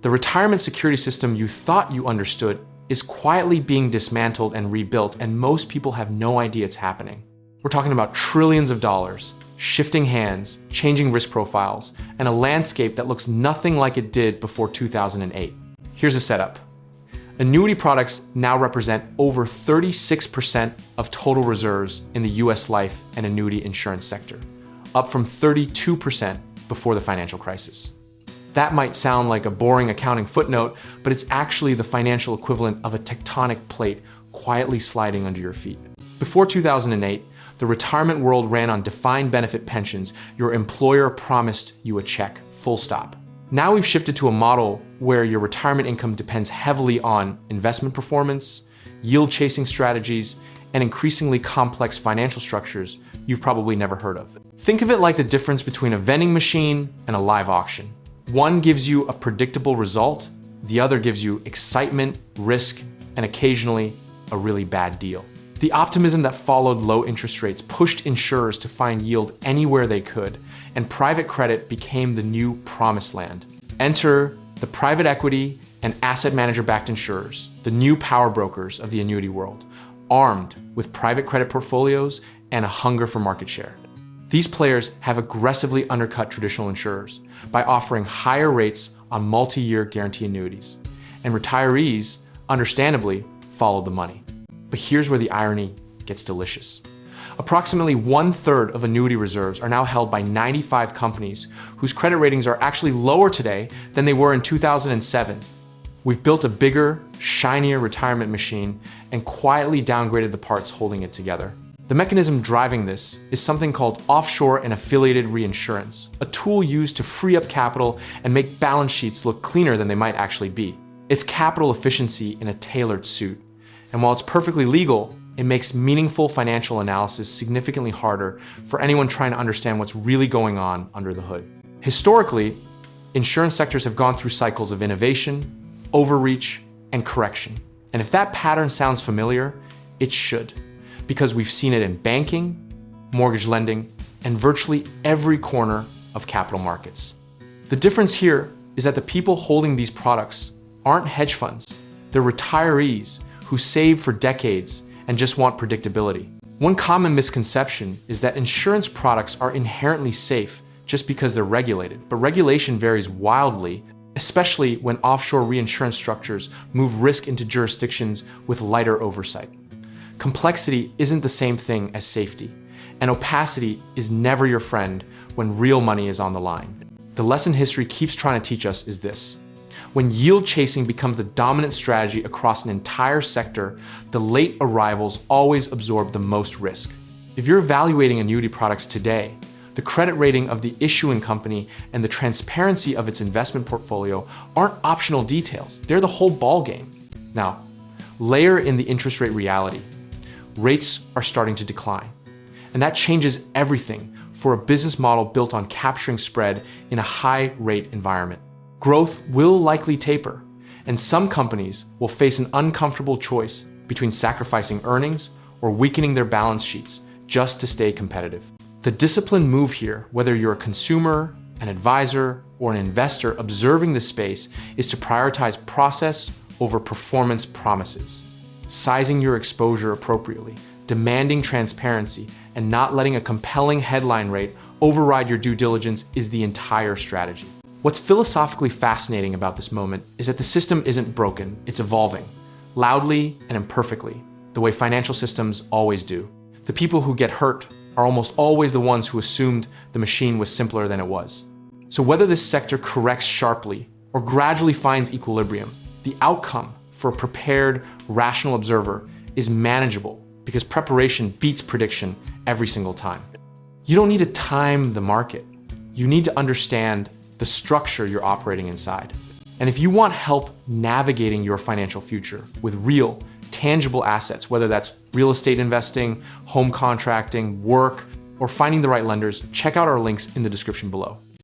The retirement security system you thought you understood is quietly being dismantled and rebuilt, and most people have no idea it's happening. We're talking about trillions of dollars, shifting hands, changing risk profiles, and a landscape that looks nothing like it did before 2008. Here's a setup. Annuity products now represent over 36% of total reserves in the US life and annuity insurance sector, up from 32% before the financial crisis. That might sound like a boring accounting footnote, but it's actually the financial equivalent of a tectonic plate quietly sliding under your feet. Before 2008, the retirement world ran on defined benefit pensions. Your employer promised you a check, full stop. Now we've shifted to a model where your retirement income depends heavily on investment performance, yield-chasing strategies, and increasingly complex financial structures you've probably never heard of. Think of it like the difference between a vending machine and a live auction. One gives you a predictable result, the other gives you excitement, risk, and occasionally a really bad deal. The optimism that followed low interest rates pushed insurers to find yield anywhere they could, and private credit became the new promised land. Enter the private equity and asset manager-backed insurers, the new power brokers of the annuity world, armed with private credit portfolios and a hunger for market share. These players have aggressively undercut traditional insurers by offering higher rates on multi-year guarantee annuities, and retirees, understandably, followed the money. But here's where the irony gets delicious. Approximately 1/3 of annuity reserves are now held by 95 companies whose credit ratings are actually lower today than they were in 2007. We've built a bigger, shinier retirement machine and quietly downgraded the parts holding it together. The mechanism driving this is something called offshore and affiliated reinsurance, a tool used to free up capital and make balance sheets look cleaner than they might actually be. It's capital efficiency in a tailored suit. And while it's perfectly legal, it makes meaningful financial analysis significantly harder for anyone trying to understand what's really going on under the hood. Historically, insurance sectors have gone through cycles of innovation, overreach, and correction. And if that pattern sounds familiar, it should, because we've seen it in banking, mortgage lending, and virtually every corner of capital markets. The difference here is that the people holding these products aren't hedge funds. They're retirees who save for decades and just want predictability. One common misconception is that insurance products are inherently safe just because they're regulated, but regulation varies wildly, especially when offshore reinsurance structures move risk into jurisdictions with lighter oversight. Complexity isn't the same thing as safety, and opacity is never your friend when real money is on the line. The lesson history keeps trying to teach us is this: when yield chasing becomes the dominant strategy across an entire sector, the late arrivals always absorb the most risk. If you're evaluating annuity products today, the credit rating of the issuing company and the transparency of its investment portfolio aren't optional details, they're the whole ballgame. Now, layer in the interest rate reality. Rates are starting to decline, and that changes everything for a business model built on capturing spread in a high-rate environment. Growth will likely taper, and some companies will face an uncomfortable choice between sacrificing earnings or weakening their balance sheets just to stay competitive. The disciplined move here, whether you're a consumer, an advisor, or an investor observing the space, is to prioritize process over performance promises. Sizing your exposure appropriately, demanding transparency, and not letting a compelling headline rate override your due diligence is the entire strategy. What's philosophically fascinating about this moment is that the system isn't broken, it's evolving, loudly and imperfectly, the way financial systems always do. The people who get hurt are almost always the ones who assumed the machine was simpler than it was. So whether this sector corrects sharply or gradually finds equilibrium, the outcome for a prepared, rational observer is manageable because preparation beats prediction every single time. You don't need to time the market. You need to understand the structure you're operating inside. And if you want help navigating your financial future with real, tangible assets, whether that's real estate investing, home contracting, work, or finding the right lenders, check out our links in the description below.